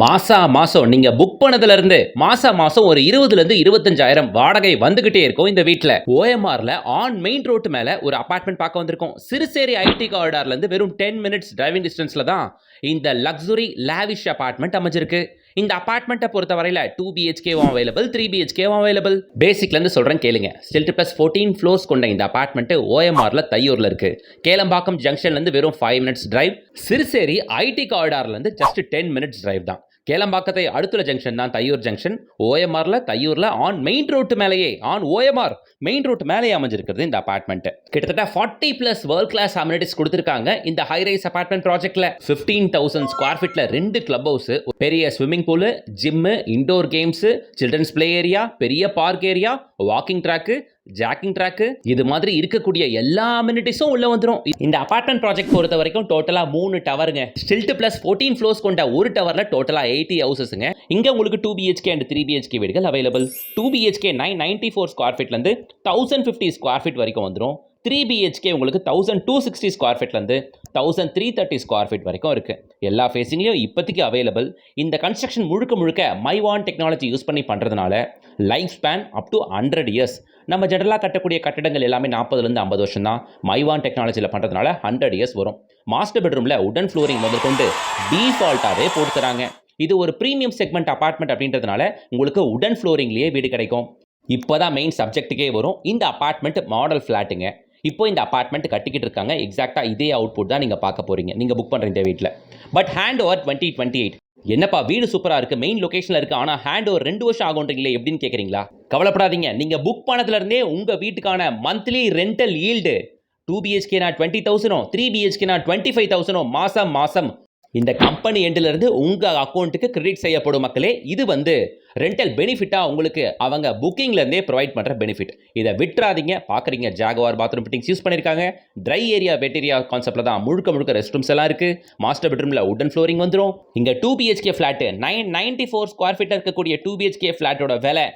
மாசம் நீங்க புக் பண்ணதுல இருந்து மாசம் ஒரு 20ல இருந்து 25,000 வாடகை வந்துகிட்டே இருக்கும் இந்த வீட்ல. ஓஎம்ஆர்ல ஆன் மெயின் ரோட் மேல ஒரு அபார்ட்மெண்ட் பார்க்க வந்திருக்கோம். சிறுசேரி ஐடி காரிடார்ல இருந்து வெறும் 10 மினிட்ஸ் டிரைவிங் டிஸ்டன்ஸ்ல தான் இந்த லக்ஸுரி லாவிஷ் அபார்ட்மெண்ட் அமைஞ்சிருக்கு. இந்த அபார்ட்மெண்ட்டை பொறுத்தவரையில 2 பிஹெச்கேவும் அவைலபிள், 3 பிஹெச்கேவும் அவைலபிள். பேசிக்ல இருந்து சொல்றேன் கேளுங்க. ஸ்டில்ட் பிளஸ் 14 ஃப்ளோர்ஸ் கொண்ட இந்த அபார்ட்மெண்ட் ஓஎம்ஆர்ல தையூர்ல இருக்கு. கேளம்பாக்கம் ஜங்ஷன்ல இருந்து வெறும் 5 மினிட்ஸ் டிரைவ். சிறுசேரி ஐடி காரிடார்ல இருந்து ஜஸ்ட் 10 மினிட்ஸ் டிரைவ் தான். கேளம்பாக்கத்தை அடுத்துள்ள ஜங்ஷன் தான் தையூர் ஜங்ஷன். ஓஎம்ஆர்ல தையூர்ல ஆன் மெயின் ரோட் மேலேயே, ஆன் ஓஎம்ஆர் மெயின் ரோட் மேலேயே அமைஞ்சிருக்கிறது இந்த அபார்ட்மெண்ட். கிட்டத்தட்ட 40 பிளஸ் வேர்ல்ட் கிளாஸ் அம்யூனிட்டிஸ் கொடுத்திருக்காங்க இந்த ஹை ரைஸ் அபார்ட்மெண்ட் ப்ராஜெக்ட்ல. 15,000 ஸ்கொயர் ஃபீட்ல 2 கிளப் ஹவுஸ், பெரிய swimming pool, gym, indoor games, children's play area, பெரிய park area, walking track, jogging track, இது மாதிரி இருக்கக்கூடிய எல்லா அம்யூனிட்டிஸும் உள்ள வந்துரும். இந்த அபார்ட்மெண்ட் ப்ராஜெக்ட் பொறுத்த வரைக்கும் டோட்டலா 3 டவருங்க. ஸ்டில்ட் பிளஸ் 14 ஃப்ளோர்ஸ் கொண்ட ஒரு டவர்ல டோட்டலா 80 ஹவுசஸ்ங்க. இங்க உங்களுக்கு 2 பிஹெச்கே அண்ட் 3 பிஹெச்கே வீடுகள் அவைலபிள். 2 பிஹெச்கே 994 ஸ்கொயர் ஃபீட்ல இருந்து 1050 ஸ்கொயர் ஃபீட் வரைக்கும் வந்துரும். 3 பிஹெச்கே உங்களுக்கு 1260 ஸ்கொயர் ஃபீட்ல இருந்து 1330 ஸ்கொயர் ஃபீட் வரைக்கும் இருக்கு. எல்லா ஃபேஸிங்லயும் இப்போதைக்கு அவைலபிள். இந்த கன்ஸ்ட்ரக்ஷன் முழுக்க மைவான் டெக்னாலஜி யூஸ் பண்ணி பண்றதுனால life span up to 100 years. நம்ம ஜெனரலாக கட்டக்கூடிய கட்டடங்கள் எல்லாமே 40லேருந்து 50 வருஷம் தான். மைவான் டெக்னாலஜியில் பண்ணுறதுனால 100 இயர்ஸ் வரும். மாஸ்டர் பெட்ரூமில் உடன் ஃப்ளோரிங் முதற்கொண்டு டீஃபால்ட்டாகவே போட்டு தராங்க. இது ஒரு ப்ரீமியம் செக்மெண்ட் அபார்ட்மெண்ட் அப்படின்றதுனால உங்களுக்கு உடன் ஃப்ளோரிங்லேயே வீடு கிடைக்கும். இப்போ தான் மெயின் சப்ஜெக்ட்டுக்கே வரும். இந்த அபார்ட்மெண்ட் மாடல் ஃப்ளாட்டுங்க. இப்போ இந்த அபார்ட்மெண்ட் கட்டிக்கிட்டு இருக்காங்க. எக்ஸாக்டாக இதே அவுட்புட் தான் நீங்கள் பார்க்க போகிறீங்க நீங்கள் புக் பண்ணுற இந்த வீட்டில். But hand over 2028. என்னப்பா வீடு சூப்பராக இருக்குது, மெயின் லொக்கேஷனில் இருக்குது, ஆனால் ஹேண்ட் ஓவர் 2 வருஷம் ஆகுன்றீங்களே எப்படின்னு கேட்குறீங்களா? கவலைப்படாதீங்க. நீங்கள் புக் பண்ணதுலேருந்தே உங்கள் வீட்டுக்கான மந்த்லி ரெண்டல் ஈல்டு 2 பிஹெச்கேனா 20,000, 3 பிஹெச்கேனா 25,000 மாதம் இந்த கம்பெனி எண்டிலிருந்து உங்கள் அக்கௌண்ட்டுக்கு கிரெடிட் செய்யப்படும் மக்களே. இது ரெண்டல் பெனிஃபிட்டாக உங்களுக்கு அவங்க புக்கிங்லேருந்தே ப்ரொவைட் பண்ணுற பெனிஃபிட். இதை விட்டுறாதீங்க. பார்க்குறீங்க ஜாகுவார் பாத்ரூம் ஃபிட்டிங்ஸ் யூஸ் பண்ணியிருக்காங்க. ட்ரை ஏரியா வெட் ஏரியா கான்செப்டில் தான் முழுக்க ரெஸ்ட் ரூம்ஸ் எல்லாம் இருக்குது. மாஸ்டர் பெட்ரூமில் உடன் ஃப்ளோரிங் வந்துடும். இங்கே 2 பிஹெச்கே ஃப்ளாட்டு 994 ஸ்கொயர் ஃபீட்டில் இருக்கக்கூடிய 2 பிஹெச்கே ஃப்ளாட்டோட விலை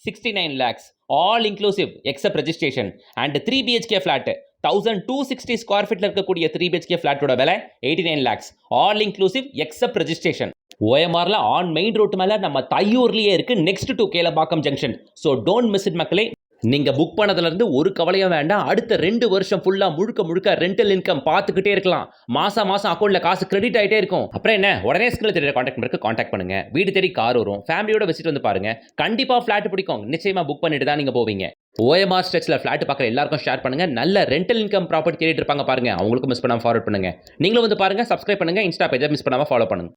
69 lakhs all inclusive except registration. And 3 BHK flat 1260 square ஃபீட்ல இருக்கக்கூடிய 3 பிஹெச்கே ஃப்ளாட்டோட விலை 89 lakhs all inclusive except registration. ஓஎம்ஆர்ல ஆன் மெயின் ரோட் மேல நம்ம தையூர்லயே இருக்கு, next to Kelambakkam junction. So don't miss it மக்களே. நீங்க புக் பண்ணதுல இருந்து ஒரு கவலையும் வேண்டாம். அடுத்த 2 வருஷம் ஃபுல்லா முழுக்க ரெண்டல் இன்கம் பார்த்துக்கிட்டே இருக்கலாம். மாசம் அக்கௌண்ட்ல காசு கிரெடிட் ஆகிட்டே இருக்கும். அப்புறம் என்ன, உடனே ஸ்கில் தெரிய கான்டாக்ட் நம்பருக்கு கான்டாக்ட் பண்ணுங்க. வீடு தேடி கார் வரும். ஃபேமிலியோட விசிட் வந்து பாருங்க. கண்டிப்பா ஃபிளாட் பிடிக்கும். நிச்சயமா புக் பண்ணிட்டு தான் நீங்க போவீங்க. ஓஎம்ஆர் ஸ்ட்ரெச்ல ஃபிளாட் பார்க்குற எல்லாருக்கும் ஷேர் பண்ணுங்க. நல்ல ரெண்டல் இன்கம் ப்ராப்பர்ட்டி தேடிட்டு இருப்பாங்க பாருங்க, அவங்களுக்கும் மிஸ் பண்ணாம ஃபார்வர்ட் பண்ணுங்க. நீங்களும் வந்து பாருங்க, சப்ஸ்கிரைப் பண்ணுங்க, இன்ஸ்டா பேஜை மிஸ் பண்ணாம ஃபாலோ பண்ணுங்க.